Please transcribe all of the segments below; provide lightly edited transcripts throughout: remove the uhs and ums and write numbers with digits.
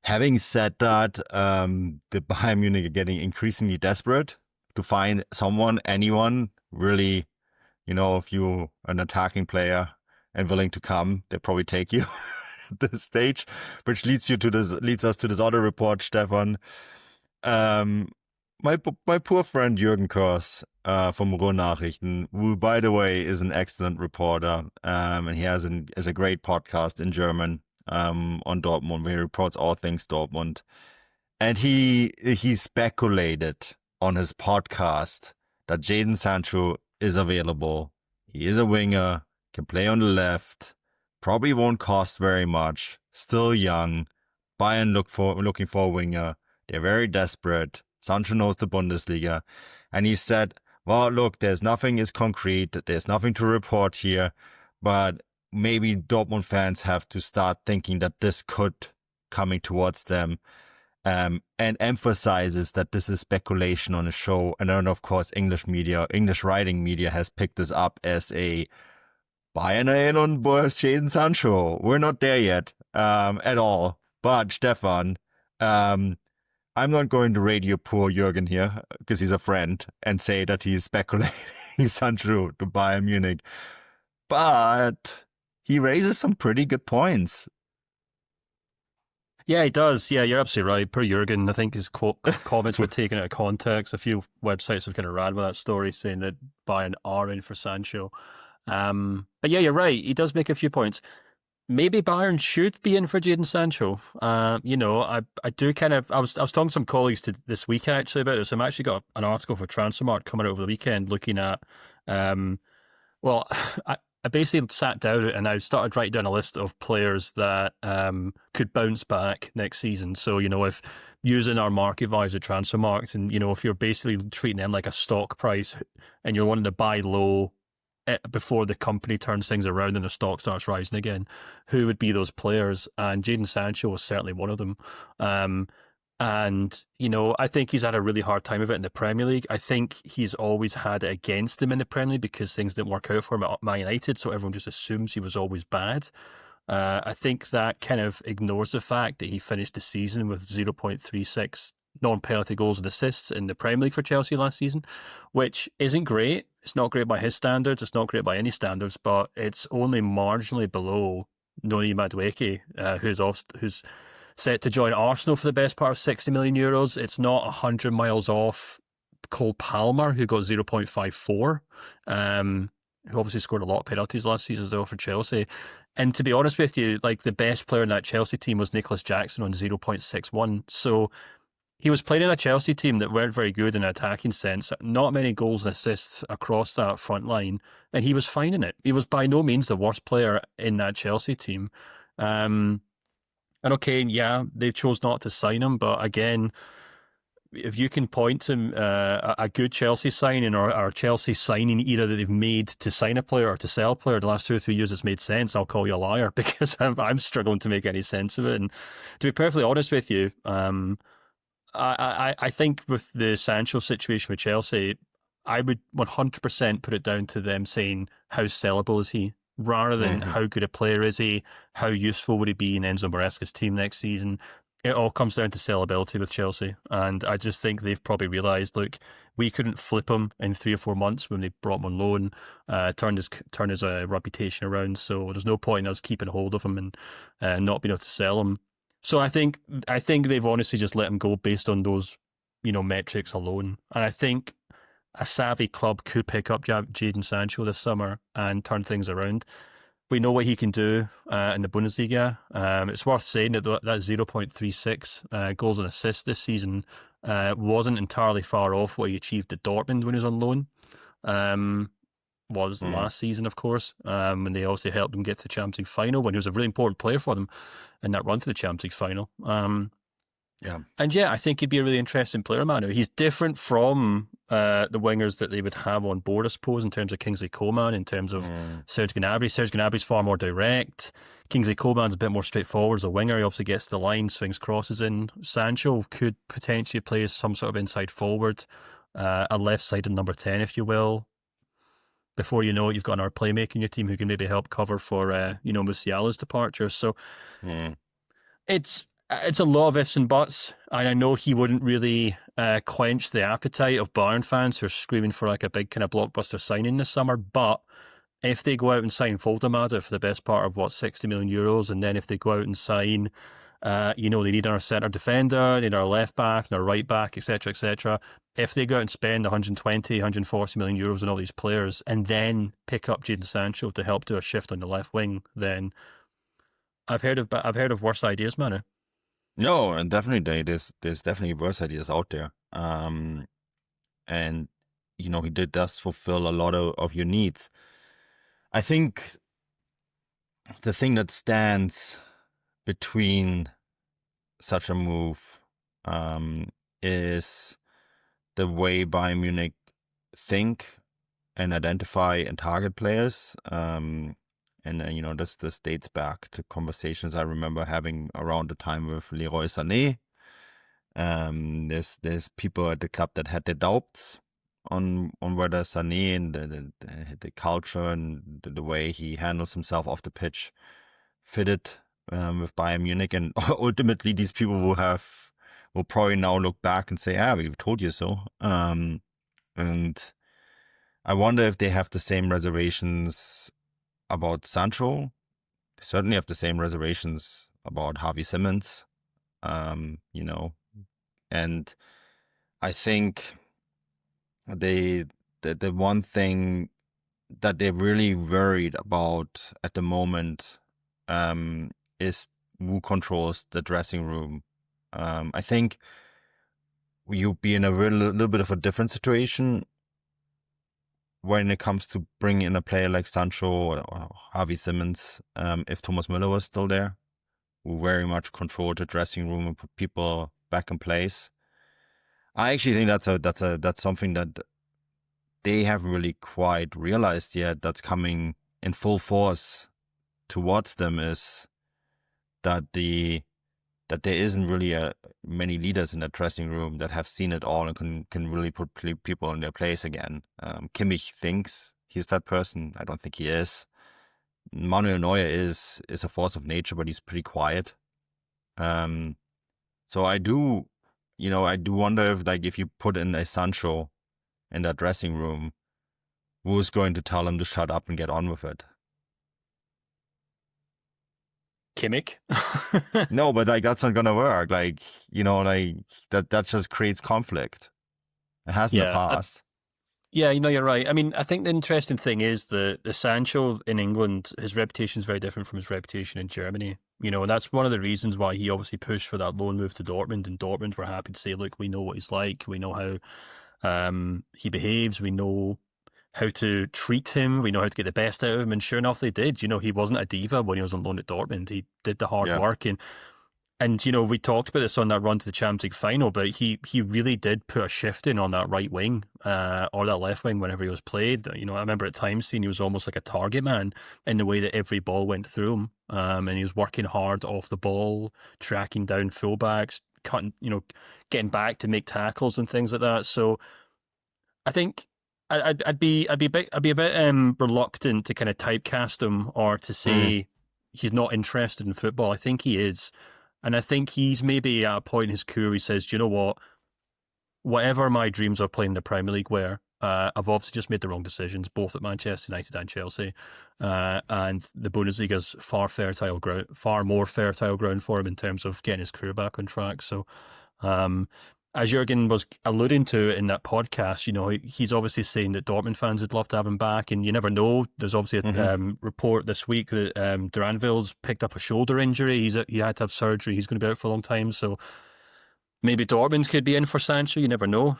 Having said that, the Bayern Munich are getting increasingly desperate to find anyone really, if you're an attacking player and willing to come, they'll probably take you at this stage, which leads us to this other report, Stefan. My poor friend Jürgen Kors from Ruhr-Nachrichten, who, by the way, is an excellent reporter, and he has a great podcast in German on Dortmund, where he reports all things Dortmund. And he speculated on his podcast that Jadon Sancho is available. He is a winger, can play on the left, probably won't cost very much, still young. Bayern looking for a winger. They're very desperate. Sancho knows the Bundesliga. And he said, well, look, nothing is concrete. There's nothing to report here. But maybe Dortmund fans have to start thinking that this could coming towards them. And emphasizes that this is speculation on a show. And then, of course, English writing media has picked this up as a Bayern are in on Jadon Sancho. We're not there yet at all. But Stefan, I'm not going to radio poor Jürgen here because he's a friend and say that he's speculating Sancho to Bayern Munich. But he raises some pretty good points. Yeah, he does. Yeah, you're absolutely right. Per Jürgen, I think his comments were taken out of context. A few websites have kind of ran with that story saying that Bayern are in for Sancho. But yeah, you're right. He does make a few points. Maybe Bayern should be in for Jadon Sancho. I do kind of. I was talking to some colleagues this week actually about this. I've actually got an article for Transfermarkt coming out over the weekend looking at. I basically sat down and I started writing down a list of players that could bounce back next season. So if using our market value as a Transfermarkt, and if you're basically treating them like a stock price, and you're wanting to buy low before the company turns things around and the stock starts rising again, who would be those players? And Jadon Sancho was certainly one of them. I think he's had a really hard time of it in the Premier League. I think he's always had it against him in the Premier League because things didn't work out for him at Man United, so everyone just assumes he was always bad. I think that kind of ignores the fact that he finished the season with 0.36 non-penalty goals and assists in the Premier League for Chelsea last season, which isn't great. It's not great by his standards. It's not great by any standards, but it's only marginally below Noni Madueke, who's set to join Arsenal for the best part of 60 million euros. It's not 100 miles off Cole Palmer, who got 0.54, who obviously scored a lot of penalties last season as well for Chelsea. And to be honest with you, like the best player in that Chelsea team was Nicholas Jackson on 0.61. So he was playing in a Chelsea team that weren't very good in an attacking sense, not many goals and assists across that front line, and he was finding it. He was by no means the worst player in that Chelsea team. And okay, yeah, they chose not to sign him, but again, if you can point to a good Chelsea signing or a Chelsea signing either that they've made to sign a player or to sell a player the last 2 or 3 years that's made sense, I'll call you a liar because I'm struggling to make any sense of it. And to be perfectly honest with you, I think with the Sancho situation with Chelsea, I would 100% put it down to them saying, how sellable is he? Rather than how good a player is he, how useful would he be in Enzo Maresca's team next season. It all comes down to sellability with Chelsea. And I just think they've probably realised, look, we couldn't flip him in 3 or 4 months when they brought him on loan, turned his reputation around. So there's no point in us keeping hold of him and not being able to sell him. So I think they've honestly just let him go based on those, metrics alone. And I think a savvy club could pick up Jadon Sancho this summer and turn things around. We know what he can do in the Bundesliga. It's worth saying that 0.36 goals and assists this season wasn't entirely far off what he achieved at Dortmund when he was on loan. Last season, of course, when they obviously helped him get to the Champions League final when he was a really important player for them in that run to the Champions League final. I think he'd be a really interesting player, Manu. He's different from the wingers that they would have on board, I suppose, in terms of Kingsley Coman, in terms of Serge Gnabry. Serge Gnabry's far more direct. Kingsley Coman's a bit more straightforward as a winger. He obviously gets to the line, swings crosses in. Sancho could potentially play as some sort of inside forward, a left-sided number 10, if you will. Before you know it, you've got another playmaker in your team who can maybe help cover for, Musiala's departure. So it's It's a lot of ifs and buts, and I know he wouldn't really quench the appetite of Bayern fans who are screaming for like a big kind of blockbuster signing this summer. But if they go out and sign Voldemade for the best part of what, 60 million euros, and then if they go out and sign, they need our centre defender, they need our left back, and our right back, etc., etc. If they go out and spend 120, 140 million euros on all these players, and then pick up Jadon Sancho to help do a shift on the left wing, then I've heard of worse ideas, man. No, and definitely there's definitely worse ideas out there. And he does fulfill a lot of your needs. I think the thing that stands between such a move is the way Bayern Munich think and identify and target players. And this dates back to conversations I remember having around the time with Leroy Sané. There's people at the club that had their doubts on whether Sané and the culture and the way he handles himself off the pitch fitted with Bayern Munich, and ultimately these people will probably now look back and say, we've told you so. And I wonder if they have the same reservations about Sancho. They certainly have the same reservations about Javi Simmons, and I think the one thing that they're really worried about at the moment is who controls the dressing room. I think you'll be in a little bit of a different situation when it comes to bringing in a player like Sancho or Javi Simmons, if Thomas Müller was still there, who very much controlled the dressing room and put people back in place. I actually think that's something that they haven't really quite realized yet. That's coming in full force towards them, is that there isn't really many leaders in that dressing room that have seen it all and can really put people in their place again. Kimmich thinks he's that person. I don't think he is. Manuel Neuer is a force of nature, but he's pretty quiet. So I do wonder if you put in a Sancho in that dressing room, who's going to tell him to shut up and get on with it? Kimmich? No, but that's not gonna work. That just creates conflict. It has in the past. You're right. I mean, I think the interesting thing is the Sancho in England, his reputation is very different from his reputation in Germany. And that's one of the reasons why he obviously pushed for that loan move to Dortmund. And Dortmund were happy to say, look, we know what he's like. We know how he behaves. We know how to treat him. We know how to get the best out of him. And sure enough, they did. He wasn't a diva when he was on loan at Dortmund. He did the hard work. And we talked about this on that run to the Champions League final, but he really did put a shift in on that right wing or that left wing whenever he was played. I remember at times seeing he was almost like a target man in the way that every ball went through him. And he was working hard off the ball, tracking down fullbacks, cutting, getting back to make tackles and things like that. So I think I'd be a bit reluctant to kind of typecast him or to say he's not interested in football. I think he is. And I think he's maybe at a point in his career where he says, do you know what? Whatever my dreams of playing the Premier League were, I've obviously just made the wrong decisions, both at Manchester United and Chelsea. And the Bundesliga's far more fertile ground for him in terms of getting his career back on track. So, as Jurgen was alluding to in that podcast, he's obviously saying that Dortmund fans would love to have him back, and you never know. There's obviously a report this week that Duranville's picked up a shoulder injury. He had to have surgery. He's going to be out for a long time, so maybe Dortmund could be in for Sancho. You never know.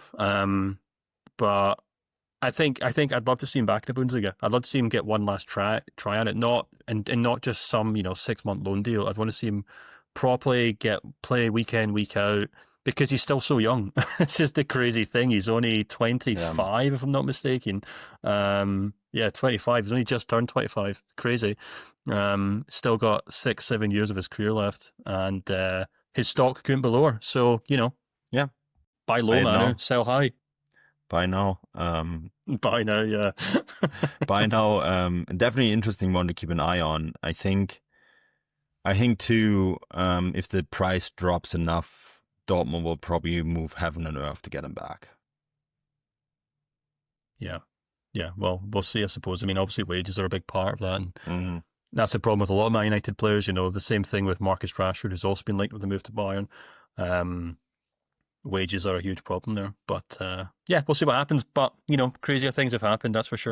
But I think I'd love to see him back in the Bundesliga. I'd love to see him get one last try on it, not just some 6-month loan deal. I'd want to see him properly play week in, week out. Because he's still so young. It's just the crazy thing. He's only 25, if I'm not mistaken. 25. He's only just turned 25. Crazy. Still got 6-7 years of his career left. And his stock couldn't be lower. So, buy low now, sell high. Buy now. Buy now, yeah. Buy now. Definitely an interesting one to keep an eye on. I think I think too, if the price drops enough, Dortmund will probably move heaven and earth to get him back. Yeah. Well, we'll see, I suppose. I mean, obviously wages are a big part of that, and that's the problem with a lot of Man United players. The same thing with Marcus Rashford, who's also been linked with the move to Bayern. Wages are a huge problem there, but we'll see what happens. But crazier things have happened, that's for sure.